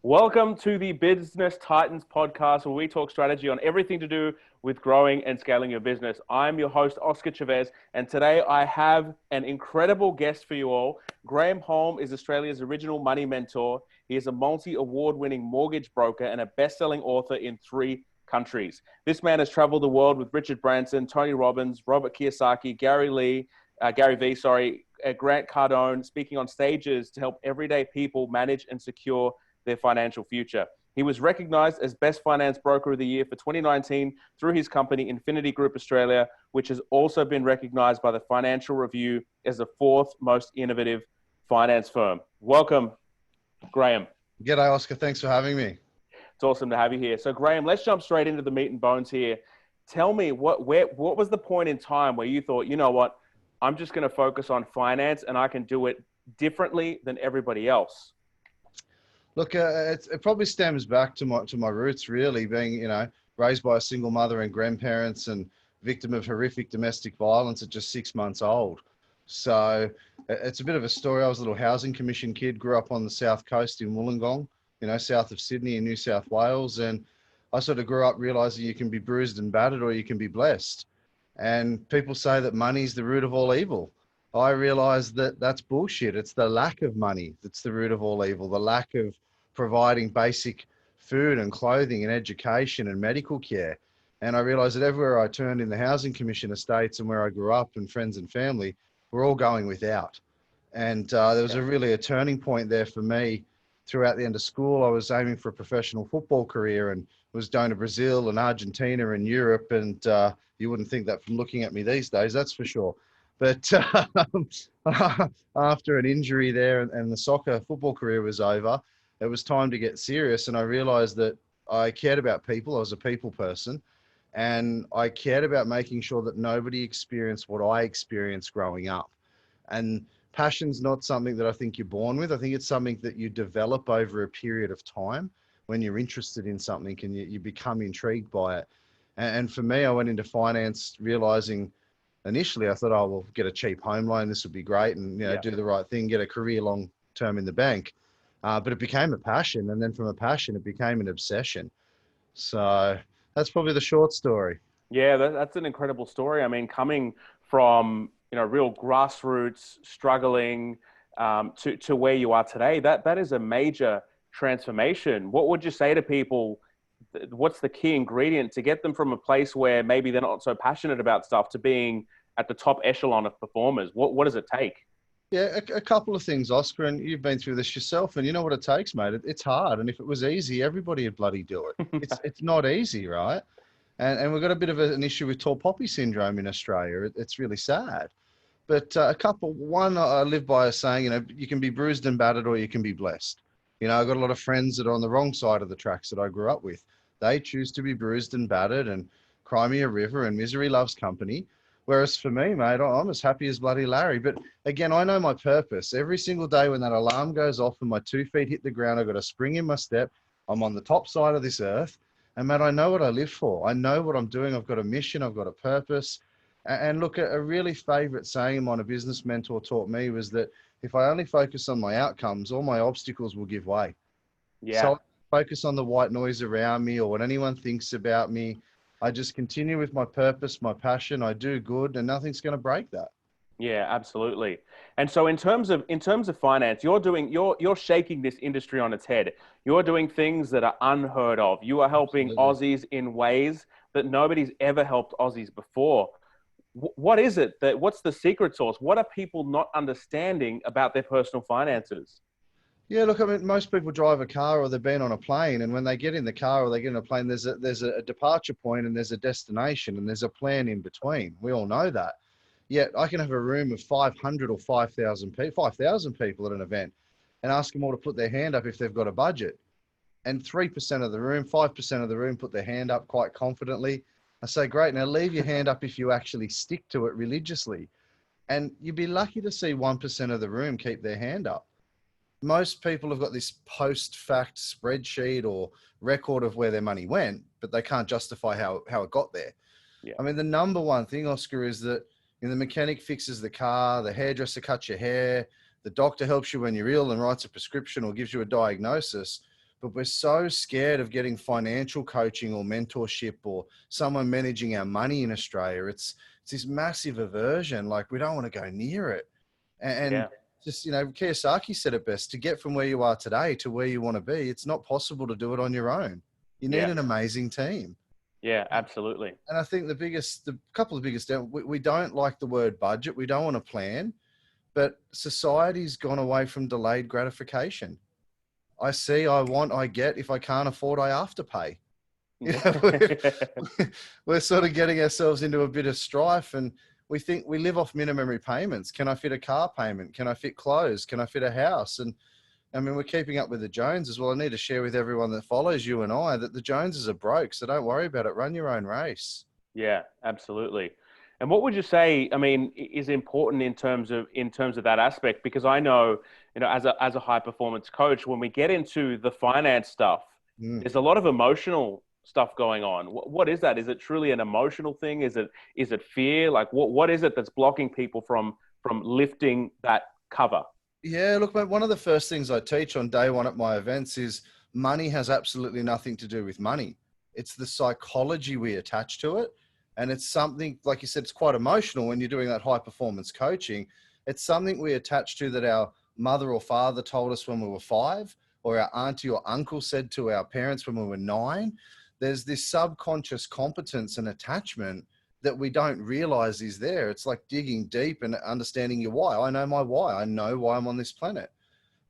Welcome to the Business Titans podcast, where we talk strategy on everything to do with growing and scaling your business. I'm your host, Oscar Chavez, and today I have an incredible guest for you all. Graeme Holm is Australia's original money mentor. He is a multi-award-winning mortgage broker and a best-selling author in 3 countries. This man has traveled the world with Richard Branson, Tony Robbins, Robert Kiyosaki, Gary Vee, Grant Cardone, speaking on stages to help everyday people manage and secure their financial future. He was recognized as Best Finance Broker of the Year for 2019 through his company, Infinity Group Australia, which has also been recognized by the Financial Review as the 4th most innovative finance firm. Welcome, Graeme. G'day, Oscar. Thanks for having me. It's awesome to have you here. So, Graeme, let's jump straight into the meat and bones here. Tell me, what was the point in time where you thought, you know what, I'm just going to focus on finance and I can do it differently than everybody else? Look, it probably stems back to my roots, really, being, raised by a single mother and grandparents and victim of horrific domestic violence at just 6 months old. So it's a bit of a story. I was a little housing commission kid, grew up on the south coast in Wollongong, south of Sydney in New South Wales. And I sort of grew up realizing you can be bruised and battered or you can be blessed. And people say that money's the root of all evil. I realized that that's bullshit. It's the lack of money that's the root of all evil, the lack of providing basic food and clothing and education and medical care. And I realized that everywhere I turned in the Housing Commission estates and where I grew up and friends and family, we're all going without. And there was a turning point there for me. Throughout the end of school, I was aiming for a professional football career and was going to Brazil and Argentina and Europe. And you wouldn't think that from looking at me these days, that's for sure. But after an injury there and the football career was over, it was time to get serious. And I realized that I cared about people. I was a people person. And I cared about making sure that nobody experienced what I experienced growing up. And passion's not something that I think you're born with. I think it's something that you develop over a period of time when you're interested in something and you become intrigued by it. And for me, I went into finance realizing, initially, I thought, we'll get a cheap home loan. This would be great. And, do the right thing, get a career long term in the bank. But it became a passion. And then from a passion, it became an obsession. So that's probably the short story. Yeah, that's an incredible story. I mean, coming from, real grassroots, struggling to where you are today, that is a major transformation. What would you say to people? What's the key ingredient to get them from a place where maybe they're not so passionate about stuff to being at the top echelon of performers? What does it take? Yeah, a couple of things, Oscar, and you've been through this yourself, and you know what it takes, mate. It's hard, and if it was easy, everybody would bloody do it. It's not easy, right? And we've got a bit of an issue with tall poppy syndrome in Australia. It's really sad. But one I live by a saying, you can be bruised and battered or you can be blessed. I've got a lot of friends that are on the wrong side of the tracks that I grew up with. They choose to be bruised and battered and cry me a river and misery loves company. Whereas for me, mate, I'm as happy as bloody Larry. But again, I know my purpose. Every single day when that alarm goes off and my 2 feet hit the ground, I've got a spring in my step. I'm on the top side of this earth. And mate, I know what I live for. I know what I'm doing. I've got a mission. I've got a purpose. And look, a really favorite saying of mine, a business mentor taught me was that if I only focus on my outcomes, all my obstacles will give way. Yeah. So I focus on the white noise around me or what anyone thinks about me. I just continue with my purpose, my passion. I do good and nothing's going to break that. Yeah, absolutely. And so in terms of finance, you're shaking this industry on its head. You're doing things that are unheard of. You are helping Absolutely. Aussies in ways that nobody's ever helped Aussies before. What is it what's the secret sauce? What are people not understanding about their personal finances? Yeah, look, I mean, most people drive a car or they've been on a plane, and when they get in the car or they get in a plane, there's a departure point and there's a destination and there's a plan in between. We all know that. Yet I can have a room of 500 or 5,000 people at an event and ask them all to put their hand up if they've got a budget. And 3% of the room, 5% of the room put their hand up quite confidently. I say, great, now leave your hand up if you actually stick to it religiously. And you'd be lucky to see 1% of the room keep their hand up. Most people have got this post-fact spreadsheet or record of where their money went, but they can't justify how it got there. Yeah. I mean, the number one thing, Oscar, is that the mechanic fixes the car, the hairdresser cuts your hair, the doctor helps you when you're ill and writes a prescription or gives you a diagnosis. but we're so scared of getting financial coaching or mentorship or someone managing our money in Australia. It's this massive aversion. Like, we don't want to go near it. And Yeah. just, Kiyosaki said it best: to get from where you are today to where you want to be, it's not possible to do it on your own. You need Yeah. an amazing team. Yeah, absolutely. And I think the couple of biggest, we don't like the word budget. We don't want to plan, but society's gone away from delayed gratification. I see, I want, I get. If I can't afford, I afterpay. We're sort of getting ourselves into a bit of strife, and we think we live off minimum repayments. Can I fit a car payment? Can I fit clothes? Can I fit a house? And I mean, we're keeping up with the Joneses. Well, I need to share with everyone that follows you and I that the Joneses are broke, so don't worry about it. Run your own race. Yeah, absolutely. And what would you say, I mean, is important in terms of that aspect? Because I know, as a high performance coach, when we get into the finance stuff, Mm. there's a lot of emotional stuff going on. What is that? Is it truly an emotional thing? Is it fear? Like, what is it that's blocking people from lifting that cover? Yeah, look, mate, one of the first things I teach on day one at my events is money has absolutely nothing to do with money. It's the psychology we attach to it. And it's something, like you said, it's quite emotional when you're doing that high performance coaching. It's something we attach to that our mother or father told us when we were 5, or our auntie or uncle said to our parents when we were 9. There's this subconscious competence and attachment that we don't realize is there. It's like digging deep and understanding your why. I know my why. I know why I'm on this planet.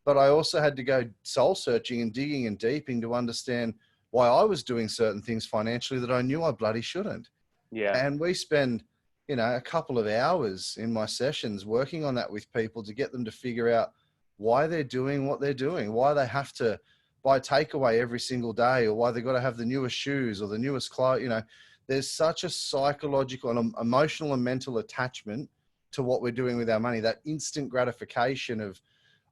But I also had to go soul searching and digging and deeping to understand why I was doing certain things financially that I knew I bloody shouldn't. Yeah. And we spend, a couple of hours in my sessions working on that with people to get them to figure out why they're doing what they're doing, why they have to buy takeaway every single day, or why they've got to have the newest shoes or the newest clothes. There's such a psychological and emotional and mental attachment to what we're doing with our money, that instant gratification of,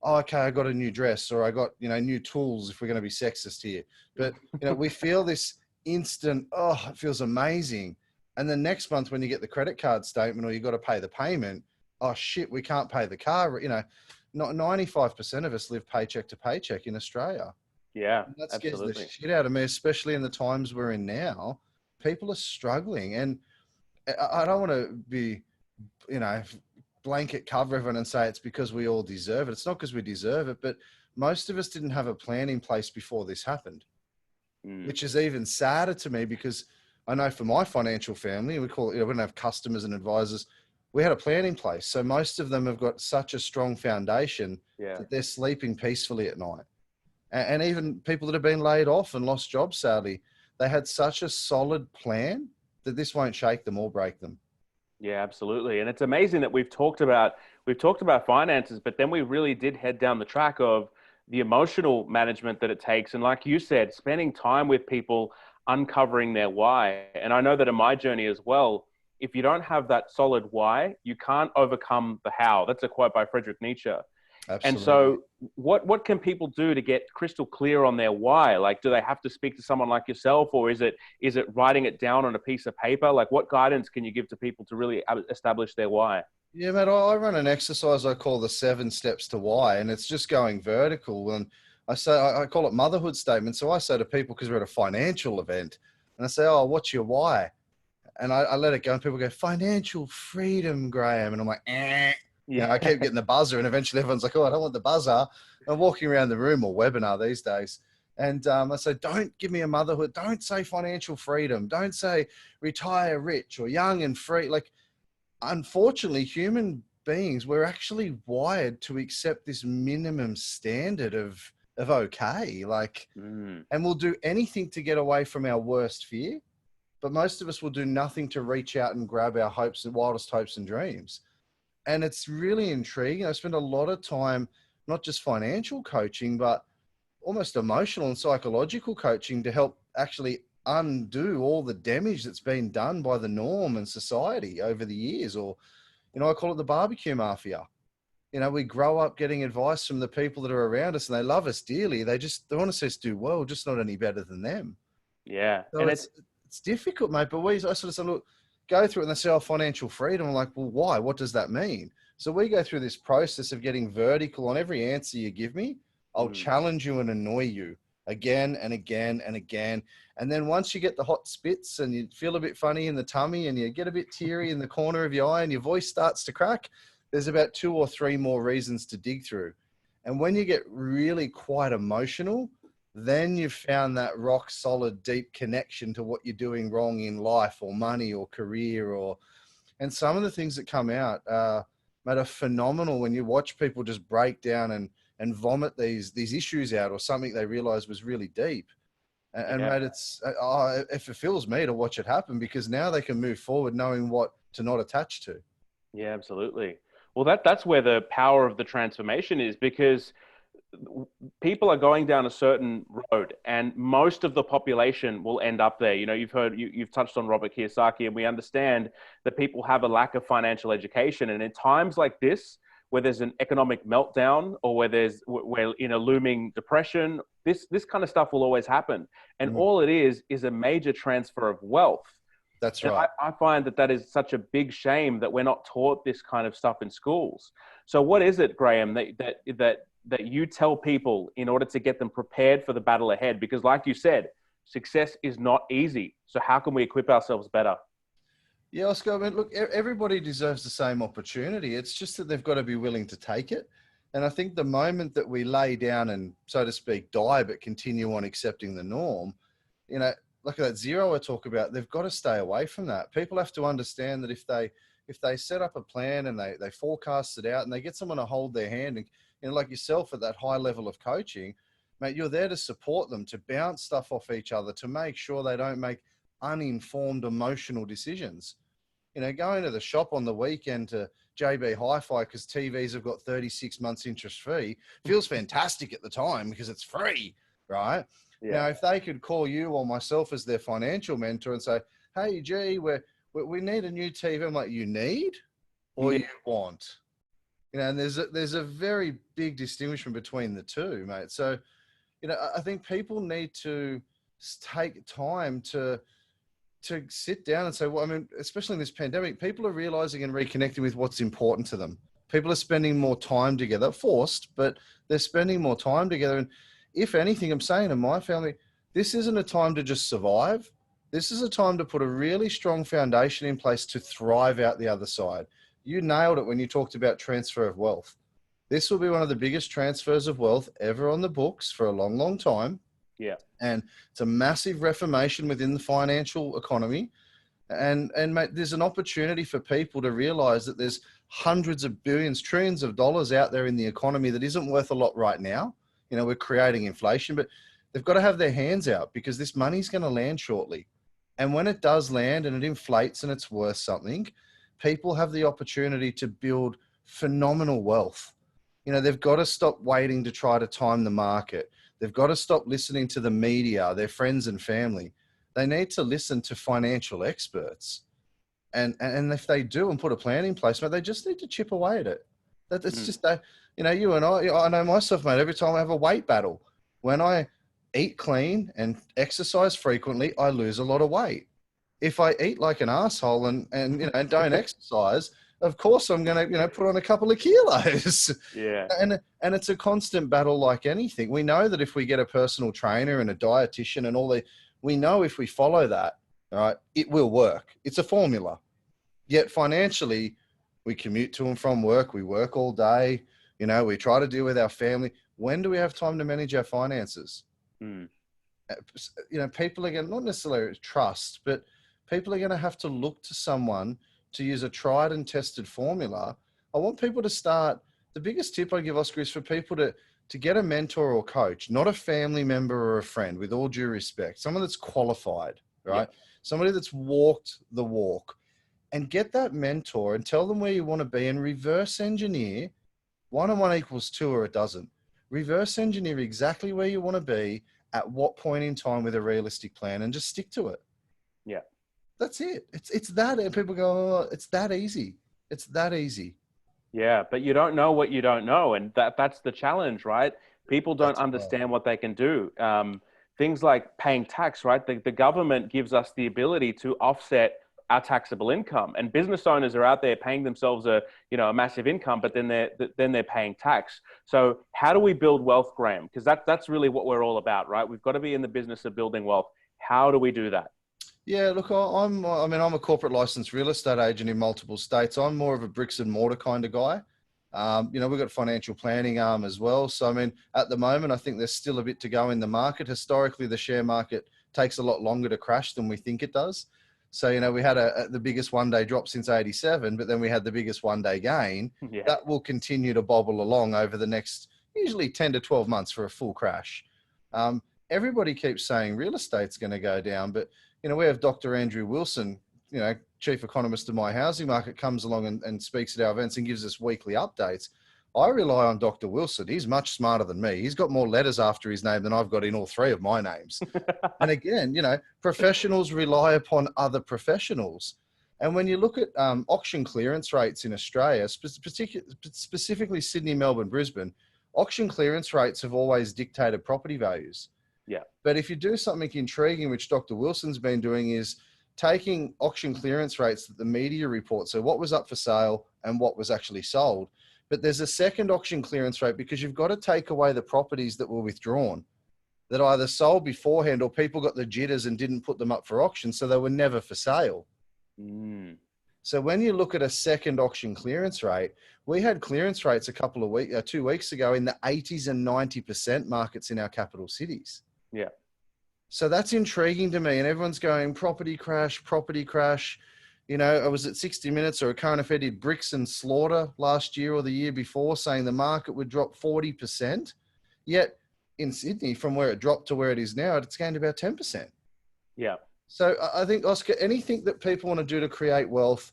oh, okay, I got a new dress, or I got, new tools, if we're going to be sexist here. But, we feel this instant, oh, it feels amazing. And then next month when you get the credit card statement or you got to pay the payment, oh shit, we can't pay the car. Not 95% of us live paycheck to paycheck in Australia. Yeah, And that scares the absolutely. shit out of me, especially in the times we're in now. People are struggling, and I don't want to be, blanket cover everyone and say it's because we all deserve it. It's not because we deserve it, but most of us didn't have a plan in place before this happened, which is even sadder to me, because I know for my financial family, we call it, we don't have customers and advisors. We had a plan in place. So most of them have got such a strong foundation that they're sleeping peacefully at night. And even people that have been laid off and lost jobs, sadly, they had such a solid plan that this won't shake them or break them. Yeah, absolutely. And it's amazing that we've talked about finances, but then we really did head down the track of the emotional management that it takes. And like you said, spending time with people, uncovering their why. And I know that in my journey as well, if you don't have that solid why, you can't overcome the how. That's a quote by Friedrich Nietzsche. And Absolutely. so what can people do to get crystal clear on their why? Like, do they have to speak to someone like yourself, or is it writing it down on a piece of paper? Like, what guidance can you give to people to really establish their why? Yeah, mate, I run an exercise I call the 7 steps to why, and it's just going vertical. And I call it motherhood statement. So I say to people, because we're at a financial event, and I say, oh, what's your why? And I let it go, and people go, financial freedom, Graeme. And I'm like, eh. Yeah. I keep getting the buzzer, and eventually everyone's like, oh, I don't want the buzzer. I'm walking around the room, or webinar these days. And I say, don't give me a motherhood. Don't say financial freedom. Don't say retire rich or young and free. Like, unfortunately, human beings, we're actually wired to accept this minimum standard of okay. Like, and we'll do anything to get away from our worst fear. But most of us will do nothing to reach out and grab our hopes and wildest hopes and dreams. And it's really intriguing. I spend a lot of time, not just financial coaching, but almost emotional and psychological coaching to help actually undo all the damage that's been done by the norm and society over the years. Or, I call it the barbecue mafia. We grow up getting advice from the people that are around us, and they love us dearly. They want to see us do well, just not any better than them. Yeah. So And it's difficult, mate. But I sort of say, look, go through it, and they say, oh, financial freedom. I'm like, well, why? What does that mean? So we go through this process of getting vertical on every answer you give me. I'll challenge you and annoy you again and again and again. And then once you get the hot spits and you feel a bit funny in the tummy and you get a bit teary in the corner of your eye and your voice starts to crack, there's about 2 or 3 more reasons to dig through. And when you get really quite emotional, then you've found that rock solid, deep connection to what you're doing wrong in life or money or career and some of the things that come out, mate, are phenomenal when you watch people just break down and vomit these issues out or something they realized was really deep. And Yeah. mate, it fulfills me to watch it happen because now they can move forward knowing what to not attach to. Yeah, absolutely. Well, that's where the power of the transformation is, because people are going down a certain road and most of the population will end up there. You know, you've touched on Robert Kiyosaki, and we understand that people have a lack of financial education. And in times like this, where there's an economic meltdown or we're in a looming depression, this kind of stuff will always happen. And all it is a major transfer of wealth. That's And right. I find that is such a big shame that we're not taught this kind of stuff in schools. So what is it, Graeme, that you tell people in order to get them prepared for the battle ahead? Because like you said, success is not easy. So how can we equip ourselves better? Yeah, Oscar, I mean, look, everybody deserves the same opportunity. It's just that they've got to be willing to take it. And I think the moment that we lay down and, so to speak, die, but continue on accepting the norm, you know, like that zero I talk about, they've got to stay away from that. People have to understand that if they set up a plan and they forecast it out and they get someone to hold their hand and, you know, like yourself at that high level of coaching, mate, you're there to support them, to bounce stuff off each other, to make sure they don't make uninformed emotional decisions. You know, going to the shop on the weekend to JB Hi-Fi because TVs have got 36 months interest free feels fantastic at the time because it's free, right? Yeah. Now, if they could call you or myself as their financial mentor and say, hey, gee, we need a new TV. I'm like, you need or you want? You know, and there's a very big distinction between the two, mate. So, you know, I think people need to take time to sit down and say, well, I mean, especially in this pandemic, people are realizing and reconnecting with what's important to them. People are spending more time together, forced, but they're spending more time together. And if anything, I'm saying to my family, this isn't a time to just survive. This is a time to put a really strong foundation in place to thrive out the other side. You nailed it when you talked about transfer of wealth. This will be one of the biggest transfers of wealth ever on the books for a long, long time. Yeah. And it's a massive reformation within the financial economy. And mate, there's an opportunity for people to realize that there's hundreds of billions, trillions of dollars out there in the economy that isn't worth a lot right now. You know, we're creating inflation, but they've got to have their hands out because this money's going to land shortly. And when it does land and it inflates and it's worth something, people have the opportunity to build phenomenal wealth. You know, they've got to stop waiting to try to time the market. They've got to stop listening to the media, their friends and family. They need to listen to financial experts. And if they do and put a plan in place, mate, they just need to chip away at it. It's just that, you know, you and I know myself, mate, every time I have a weight battle, when I eat clean and exercise frequently, I lose a lot of weight. If I eat like an asshole and you know, and don't exercise, of course I'm going to, you know, put on a couple of kilos. Yeah. And it's a constant battle like anything. We know that if we get a personal trainer and a dietitian and we know if we follow that, all right, it will work. It's a formula. Yet financially, we commute to and from work. We work all day. You know, we try to deal with our family. When do we have time to manage our finances? You know, people are going to, not necessarily trust, but people are going to have to look to someone to use a tried and tested formula. I want people to start. The biggest tip I give Oscar is for people to get a mentor or coach, not a family member or a friend, with all due respect, someone that's qualified, right? Yeah. Somebody that's walked the walk, and get that mentor and tell them where you want to be and reverse engineer 1 and 1 = 2 or it doesn't. Reverse engineer exactly where you want to be at what point in time with a realistic plan and just stick to it. Yeah. That's it. It's that, and people go, oh, it's that easy. It's that easy. Yeah, but you don't know what you don't know, and that's the challenge, right? People don't understand what they can do. Things like paying tax, right? The government gives us the ability to offset our taxable income. And business owners are out there paying themselves a massive income, but then they're paying tax. So how do we build wealth, Graeme? Because that's really what we're all about, right? We've got to be in the business of building wealth. How do we do that? Yeah, look, I'm a corporate licensed real estate agent in multiple states. I'm more of a bricks and mortar kind of guy. We've got financial planning arm as well. So, I mean, at the moment, I think there's still a bit to go in the market. Historically, the share market takes a lot longer to crash than we think it does. So, we had the biggest one-day drop since 87, but then we had the biggest one-day gain. Yeah. That will continue to bobble along over the next usually 10 to 12 months for a full crash. Everybody keeps saying real estate's going to go down, but, we have Dr. Andrew Wilson, chief economist of My Housing Market, comes along and speaks at our events and gives us weekly updates. I rely on Dr. Wilson. He's much smarter than me. He's got more letters after his name than I've got in all three of my names. And again, professionals rely upon other professionals. And when you look at auction clearance rates in Australia, specifically Sydney, Melbourne, Brisbane, auction clearance rates have always dictated property values. Yeah. But if you do something intriguing, which Dr. Wilson's been doing, is taking auction clearance rates that the media reports, so what was up for sale and what was actually sold. But there's a second auction clearance rate because you've got to take away the properties that were withdrawn, that either sold beforehand or people got the jitters and didn't put them up for auction, so they were never for sale. So when you look at a second auction clearance rate, we had clearance rates 2 weeks ago in the 80s and 90% markets in our capital cities. Yeah. So that's intriguing to me. And everyone's going, property crash, property crash. I was at 60 Minutes or a current affair did Bricks and Slaughter last year or the year before, saying the market would drop 40%. Yet in Sydney, from where it dropped to where it is now, it's gained about 10%. Yeah. So I think, Oscar, anything that people want to do to create wealth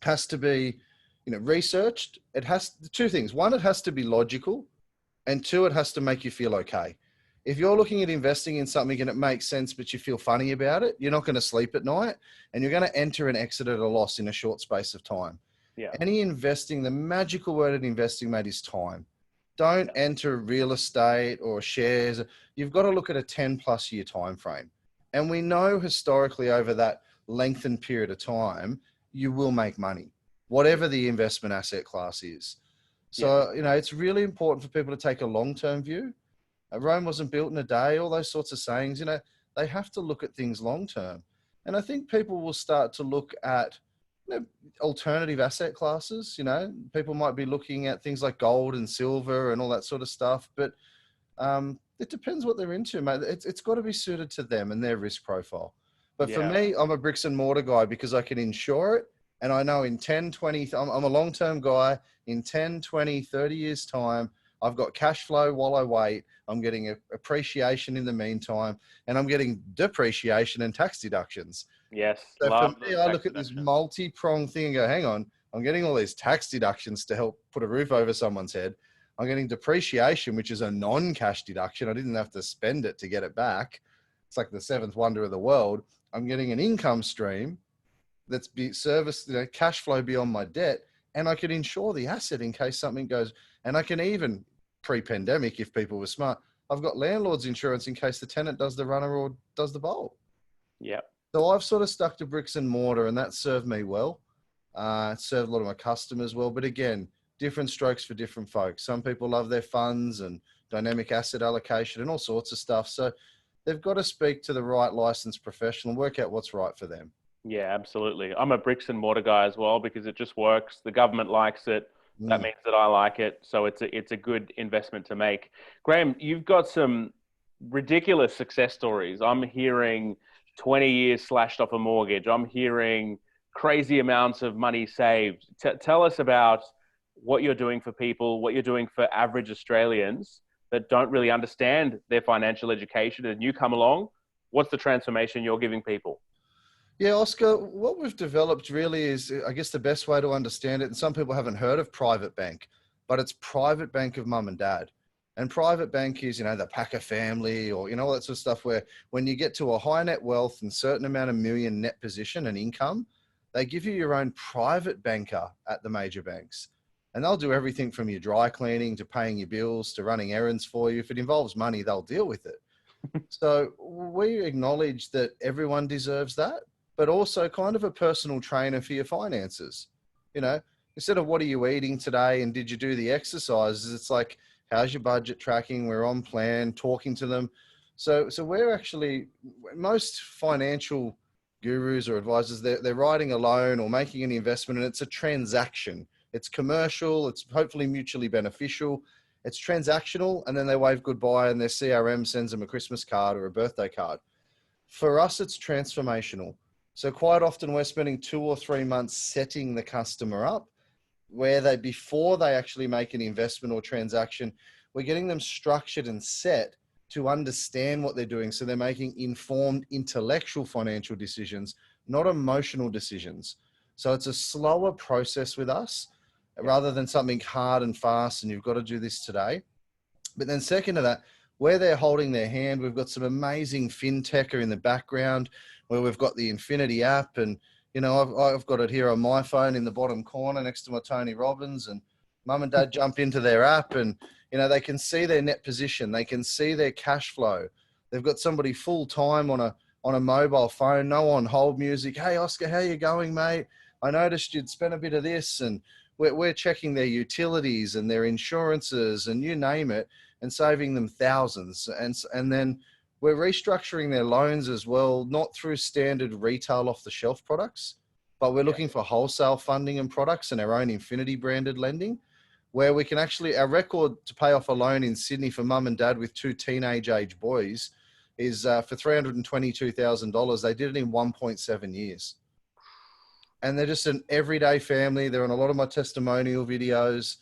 has to be, researched. It has two things. One, it has to be logical. And two, it has to make you feel okay. If you're looking at investing in something and it makes sense, but you feel funny about it, you're not going to sleep at night and you're going to enter and exit at a loss in a short space of time. Yeah. Any investing, the magical word in investing, mate, is time. Don't enter real estate or shares. You've got to look at a 10 plus year time frame. And we know historically over that lengthened period of time, you will make money, whatever the investment asset class is. So, it's really important for people to take a long-term view. Rome wasn't built in a day, all those sorts of sayings, they have to look at things long-term. And I think people will start to look at alternative asset classes. People might be looking at things like gold and silver and all that sort of stuff, but it depends what they're into, mate. It's got to be suited to them and their risk profile. But for me, I'm a bricks and mortar guy because I can insure it. And I know in 10, 20, I'm a long-term guy. In 10, 20, 30 years time, I've got cash flow while I wait. I'm getting appreciation in the meantime, and I'm getting depreciation and tax deductions. Yes. So for me, I look at this multi-pronged thing and go, hang on, I'm getting all these tax deductions to help put a roof over someone's head. I'm getting depreciation, which is a non-cash deduction. I didn't have to spend it to get it back. It's like the seventh wonder of the world. I'm getting an income stream that's serviced, cash flow beyond my debt, and I can insure the asset in case something goes. And I can even, pre-pandemic, if people were smart, I've got landlord's insurance in case the tenant does the runner or does the bolt. Yeah. So I've sort of stuck to bricks and mortar, and that served me well. It served a lot of my customers well. But again, different strokes for different folks. Some people love their funds and dynamic asset allocation and all sorts of stuff. So they've got to speak to the right licensed professional and work out what's right for them. Yeah, absolutely. I'm a bricks and mortar guy as well because it just works. The government likes it. That means that I like it. So it's a good investment to make. Graeme, you've got some ridiculous success stories. I'm hearing 20 years slashed off a mortgage. I'm hearing crazy amounts of money saved. Tell us about what you're doing for people, what you're doing for average Australians that don't really understand their financial education. And you come along, what's the transformation you're giving people? Yeah, Oscar, what we've developed really is, I guess, the best way to understand it. And some people haven't heard of private bank, but it's private bank of mum and dad. And private bank is, the Packer family or, all that sort of stuff where when you get to a high net wealth and certain amount of million net position and income, they give you your own private banker at the major banks. And they'll do everything from your dry cleaning to paying your bills to running errands for you. If it involves money, they'll deal with it. So we acknowledge that everyone deserves that. but also kind of a personal trainer for your finances. You know, instead of what are you eating today and did you do the exercises, it's like, how's your budget tracking? We're on plan, talking to them. So we're actually, most financial gurus or advisors, they're writing a loan or making an investment, and it's a transaction. It's commercial. It's hopefully mutually beneficial. It's transactional, and then they wave goodbye and their CRM sends them a Christmas card or a birthday card. For us, it's transformational. So quite often we're spending 2 or 3 months setting the customer up where they, before they actually make an investment or transaction, we're getting them structured and set to understand what they're doing. So they're making informed intellectual financial decisions, not emotional decisions. So it's a slower process with us rather than something hard and fast and you've got to do this today. But then second to that, where they're holding their hand, we've got some amazing fintech in the background where we've got the Infinity app, and I've got it here on my phone in the bottom corner next to my Tony Robbins, and mum and dad jump into their app and they can see their net position, they can see their cash flow. They've got somebody full time on a mobile phone, no on hold music. Hey Oscar, how you going, mate? I noticed you'd spent a bit of this, and we're checking their utilities and their insurances and you name it, and saving them thousands. And then we're restructuring their loans as well, not through standard retail off the shelf products, but we're looking for wholesale funding and products and our own Infinity branded lending, where we can actually, our record to pay off a loan in Sydney for mum and dad with 2 teenage age boys is for $322,000. They did it in 1.7 years. And they're just an everyday family. They're on a lot of my testimonial videos.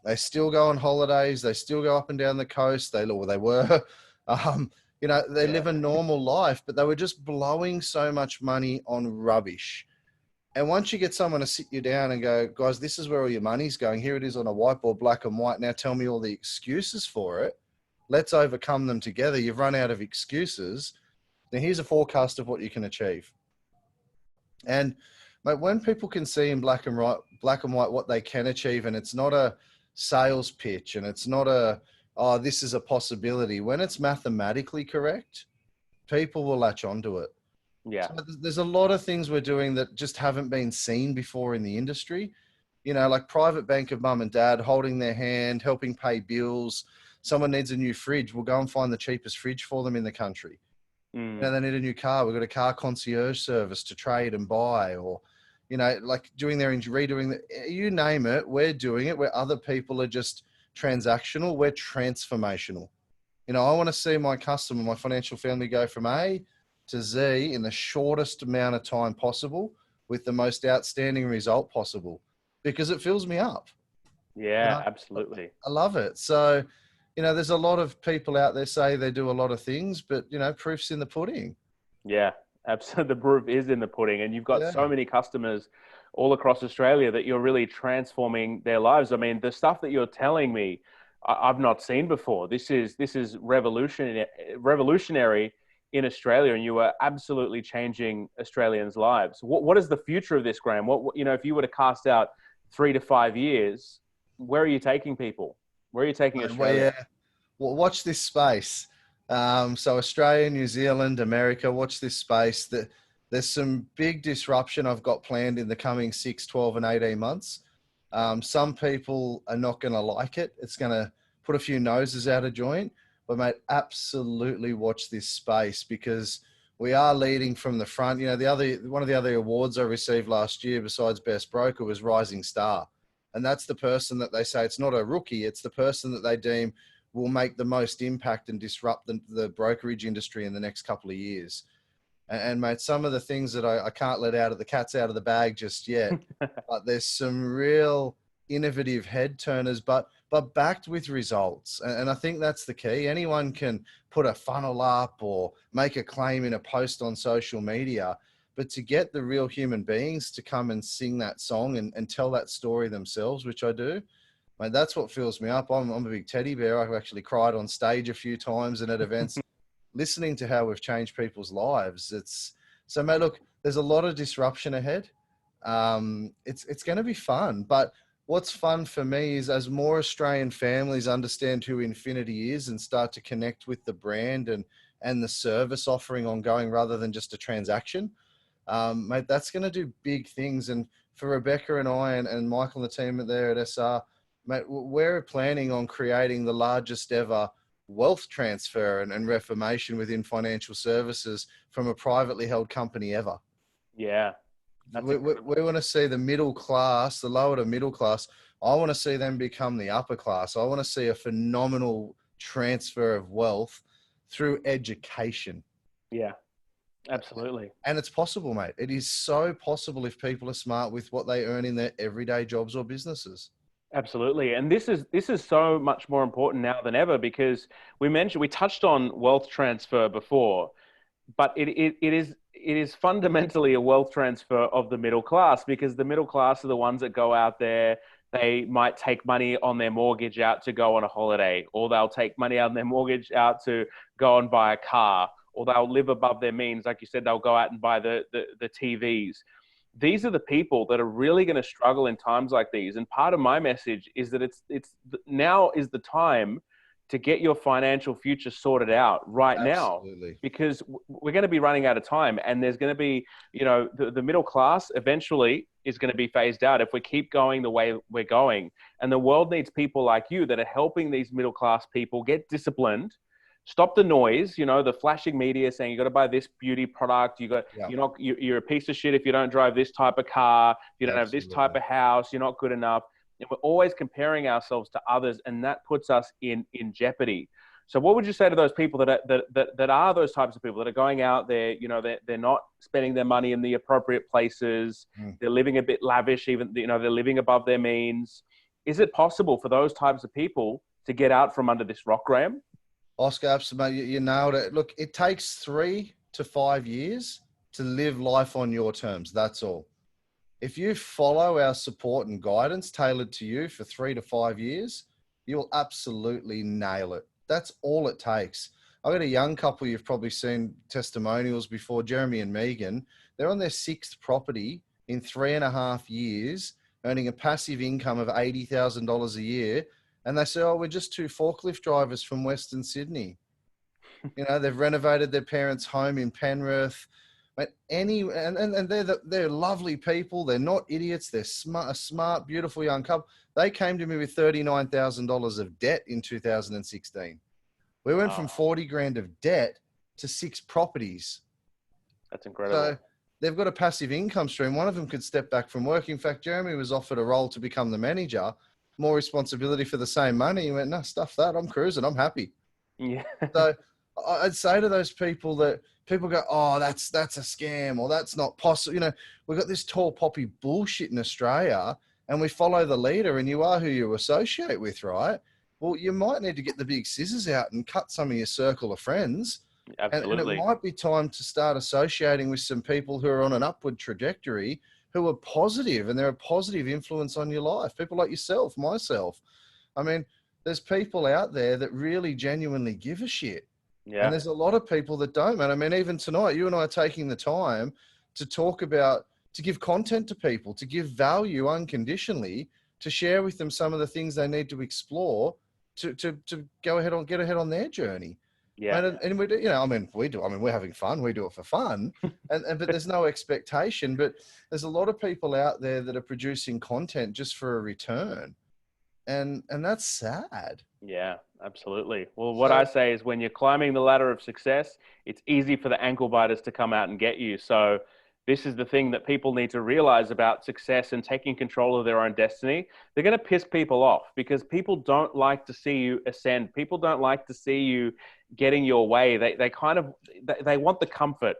They still go on holidays. They still go up and down the coast. They were, they live a normal life, but they were just blowing so much money on rubbish. And once you get someone to sit you down and go, guys, this is where all your money's going. Here it is on a whiteboard, black and white. Now tell me all the excuses for it. Let's overcome them together. You've run out of excuses. Now here's a forecast of what you can achieve. And mate, when people can see in black and white what they can achieve, and it's not a sales pitch and it's not this is a possibility. When it's mathematically correct, people will latch onto it. Yeah. So there's a lot of things we're doing that just haven't been seen before in the industry. Like private bank of mum and dad, holding their hand, helping pay bills. Someone needs a new fridge. We'll go and find the cheapest fridge for them in the country. They need a new car. We've got a car concierge service to trade and buy, or, like redoing you name it, we're doing it, where other people are just transactional. We're transformational. I want to see my customer, my financial family go from A to Z in the shortest amount of time possible with the most outstanding result possible, because it fills me up. Yeah, absolutely. I love it. So, there's a lot of people out there say they do a lot of things, but, proof's in the pudding. Yeah, absolutely. The proof is in the pudding. And you've got so many customers all across Australia that you're really transforming their lives. I mean, the stuff that you're telling me, I've not seen before. This is revolutionary in Australia, and you are absolutely changing Australians' lives. What is the future of this, Graeme? If you were to cast out 3 to 5 years, where are you taking people? Where are you taking Australia? Well, watch this space. So Australia, New Zealand, America, watch this space. There's some big disruption I've got planned in the coming 6, 12 and 18 months. Some people are not going to like it. It's going to put a few noses out of joint. But mate, absolutely watch this space, because we are leading from the front. One of the other awards I received last year besides Best Broker was Rising Star. And that's the person that they say, it's not a rookie, it's the person that they deem will make the most impact and disrupt the brokerage industry in the next couple of years. And mate, some of the things that I can't let out of the cat's out of the bag just yet, but there's some real innovative head turners, but backed with results. And I think that's the key. Anyone can put a funnel up or make a claim in a post on social media, but to get the real human beings to come and sing that song and tell that story themselves, which I do, mate, that's what fills me up. I'm a big teddy bear. I've actually cried on stage a few times and at events, listening to how we've changed people's lives. So mate, look, there's a lot of disruption ahead. It's going to be fun, but what's fun for me is as more Australian families understand who Infinity is and start to connect with the brand and the service offering ongoing rather than just a transaction, mate, that's going to do big things. And for Rebecca and I and Michael and the team there at SR, mate, we're planning on creating the largest ever wealth transfer and reformation within financial services from a privately held company ever. Yeah. We want to see the middle class, the lower to middle class. I want to see them become the upper class. I want to see a phenomenal transfer of wealth through education. Yeah, absolutely. And it's possible, mate. It is so possible if people are smart with what they earn in their everyday jobs or businesses. Absolutely. And this is so much more important now than ever, because we touched on wealth transfer before, but it is fundamentally a wealth transfer of the middle class, because the middle class are the ones that go out there. They might take money on their mortgage out to go on a holiday, or they'll take money on their mortgage out to go and buy a car, or they'll live above their means. Like you said, they'll go out and buy the TVs. These are the people that are really going to struggle in times like these. And part of my message is that it's now is the time to get your financial future sorted out right now, Absolutely. because we're going to be running out of time, and there's going to be, the middle class eventually is going to be phased out if we keep going the way we're going. And the world needs people like you that are helping these middle class people get disciplined. Stop the noise, the flashing media saying you got to buy this beauty product. You're a piece of shit if you don't drive this type of car. If you don't have this type of house, you're not good enough. And we're always comparing ourselves to others, and that puts us in jeopardy. So what would you say to those people that are those types of people that are going out there, they're not spending their money in the appropriate places. They're living a bit lavish, even, they're living above their means. Is it possible for those types of people to get out from under this rock, Graeme? Oscar, absolutely, you nailed it. Look, it takes 3 to 5 years to live life on your terms. That's all. If you follow our support and guidance tailored to you for 3 to 5 years, you'll absolutely nail it. That's all it takes. I've got a young couple, you've probably seen testimonials before, Jeremy and Megan. They're on their 6th property in 3.5 years, earning a passive income of $80,000 a year. And they say, oh, we're just 2 forklift drivers from Western Sydney. They've renovated their parents' home in Penrith. But they're lovely people. They're not idiots. They're smart, beautiful young couple. They came to me with $39,000 of debt in 2016. We went from 40 grand of debt to 6 properties. That's incredible. So they've got a passive income stream. One of them could step back from work. In fact, Jeremy was offered a role to become the manager, more responsibility for the same money. He went, no, stuff that. I'm cruising. I'm happy. Yeah. So I'd say to those people that people go, oh, that's a scam, or that's not possible. We've got this tall poppy bullshit in Australia, and we follow the leader, and you are who you associate with, right? Well, you might need to get the big scissors out and cut some of your circle of friends. Absolutely. And it might be time to start associating with some people who are on an upward trajectory, who are positive, and they're a positive influence on your life. People like yourself, myself. I mean, there's people out there that really genuinely give a shit. Yeah. And there's a lot of people that don't, man. I mean, even tonight, you and I are taking the time to talk about, to give content to people, to give value unconditionally, to share with them some of the things they need to explore to go ahead get ahead on their journey. Yeah. And we do, we're having fun. We do it for fun. But there's no expectation. But there's a lot of people out there that are producing content just for a return. And that's sad. Yeah, absolutely. Well, what I say is, when you're climbing the ladder of success, it's easy for the ankle biters to come out and get you. So this is the thing that people need to realize about success and taking control of their own destiny. They're going to piss people off, because people don't like to see you ascend. People don't like to see you getting your way. They want the comfort.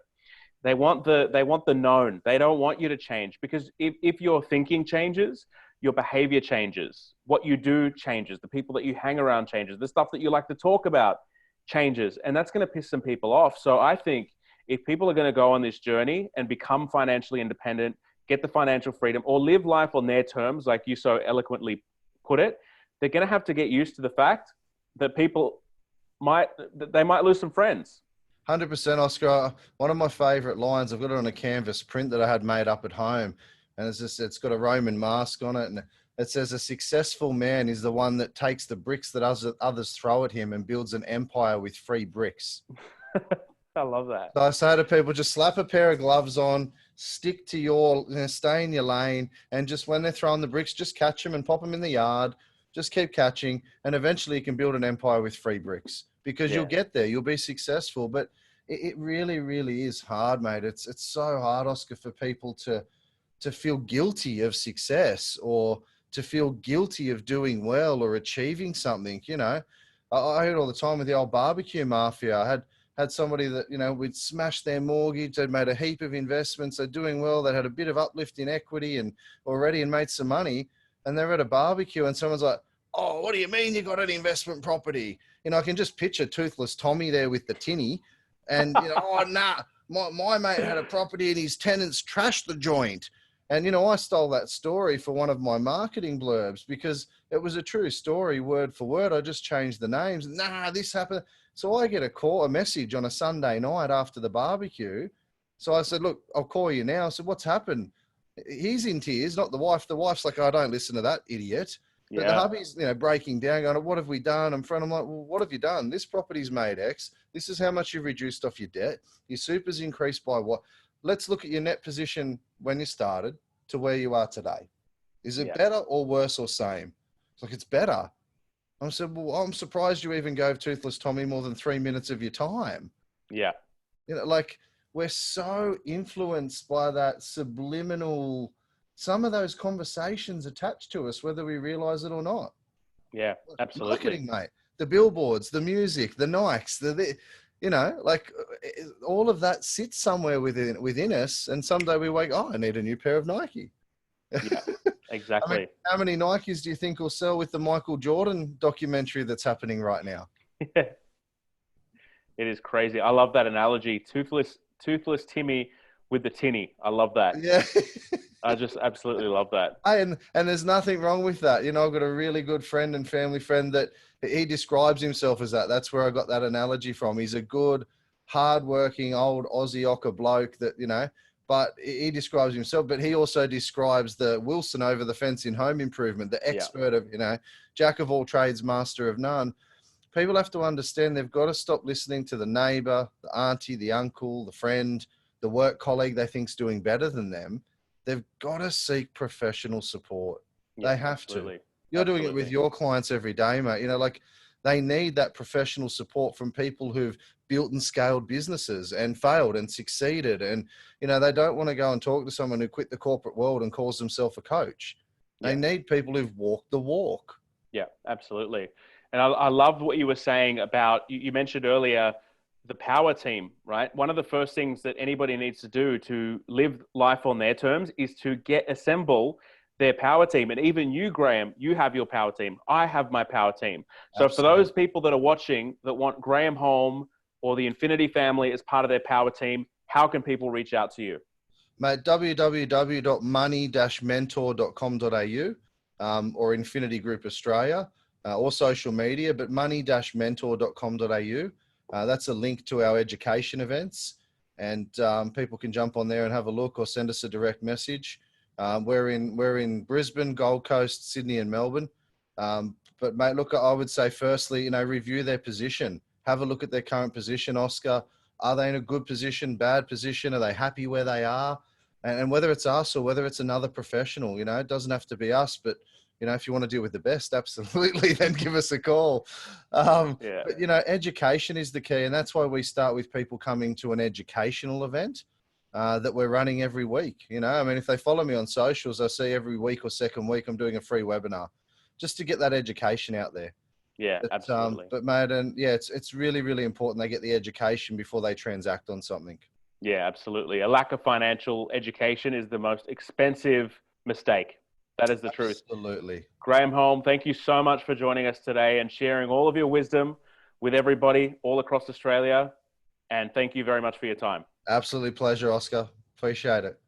They want the known. They don't want you to change, because if your thinking changes, your behavior changes. What you do changes. The people that you hang around changes. The stuff that you like to talk about changes. And that's going to piss some people off. So I think if people are going to go on this journey and become financially independent, get the financial freedom, or live life on their terms, like you so eloquently put it, they're going to have to get used to the fact that they might lose some friends. 100%, Oscar. One of my favorite lines, I've got it on a canvas print that I had made up at home. And it's got a Roman mask on it. And it says, a successful man is the one that takes the bricks that others throw at him and builds an empire with free bricks. I love that. So I say to people, just slap a pair of gloves on, stick to your, stay in your lane, and just when they're throwing the bricks, just catch them and pop them in the yard. Just keep catching, and eventually you can build an empire with free bricks because you'll Yeah. get there. You'll be successful, but it really, really is hard, mate. It's so hard, Oscar, for people to feel guilty of success or to feel guilty of doing well or achieving something. I heard all the time with the old barbecue mafia. I had somebody that, we'd smashed their mortgage. They'd made a heap of investments. They're doing well. They had a bit of uplift in equity and made some money. And they're at a barbecue and someone's like, "Oh, what do you mean you got an investment property?" I can just picture Toothless Tommy there with the tinny and, "Oh, nah, my mate had a property and his tenants trashed the joint." And, I stole that story for one of my marketing blurbs because it was a true story, word for word. I just changed the names. Nah, this happened. So I get a message on a Sunday night after the barbecue. So I said, "Look, I'll call you now." I said, "What's happened?" He's in tears, not the wife. The wife's like, "I don't listen to that idiot." But the Yeah. hubby's, breaking down, going, "What have we done?" I'm like, "Well, what have you done? This property's made X. This is how much you've reduced off your debt. Your super's increased by what? Let's look at your net position when you started to where you are today. Is it Yeah. better or worse or same?" It's like, "It's better." I said, "Well, I'm surprised you even gave Toothless Tommy more than 3 minutes of your time." Yeah. Like we're so influenced by that subliminal, some of those conversations attached to us, whether we realize it or not. Yeah. Absolutely. Marketing, mate, the billboards, the music, the Nikes, like all of that sits somewhere within us. And someday we wake, "Oh, I need a new pair of Nike." Yeah. I mean, Exactly. how many Nikes do you think will sell with the Michael Jordan documentary that's happening right now? It is crazy. I love that analogy. Toothless Timmy with the tinny. I love that. Yeah. I just absolutely love that. And there's nothing wrong with that. I've got a really good friend and family friend that he describes himself as that. That's where I got that analogy from. He's a good, hardworking old Aussie Ocker bloke that, but he describes himself, but he also describes the Wilson over the fence in home improvement, the Yeah. expert of, jack of all trades, master of none. People have to understand they've got to stop listening to the neighbor, the auntie, the uncle, the friend, the work colleague they think's doing better than them. They've got to seek professional support. Yeah. They have Absolutely. to. You're doing it Absolutely. with your clients every day, mate. Like they need that professional support from people who've built and scaled businesses and failed and succeeded. And, they don't want to go and talk to someone who quit the corporate world and calls themselves a coach. They Yeah. need people who've walked the walk. Yeah, absolutely. And I loved what you were saying about, you mentioned earlier, the power team, right? One of the first things that anybody needs to do to live life on their terms is to assemble their power team. And even you, Graeme, you have your power team. I have my power team. So for Absolutely. those people that are watching that want Graeme Holm or the Infinity family as part of their power team, how can people reach out to you? Mate, www.money-mentor.com.au or Infinity Group Australia or social media, but money-mentor.com.au. That's a link to our education events, and people can jump on there and have a look or send us a direct message. We're in Brisbane, Gold Coast, Sydney, and Melbourne. But mate, look, I would say firstly, review their position. Have a look at their current position, Oscar. Are they in a good position, bad position? Are they happy where they are? And whether it's us or whether it's another professional, it doesn't have to be us, but if you want to deal with the best, absolutely, then give us a call. Yeah. But, education is the key. And that's why we start with people coming to an educational event that we're running every week. If they follow me on socials, I see every week or second week, I'm doing a free webinar just to get that education out there. Yeah, absolutely. But mate, and yeah, it's really, really important they get the education before they transact on something. Yeah, absolutely. A lack of financial education is the most expensive mistake. That is the truth. Absolutely. Graeme Holm, thank you so much for joining us today and sharing all of your wisdom with everybody all across Australia. And thank you very much for your time. Absolutely pleasure, Oscar. Appreciate it.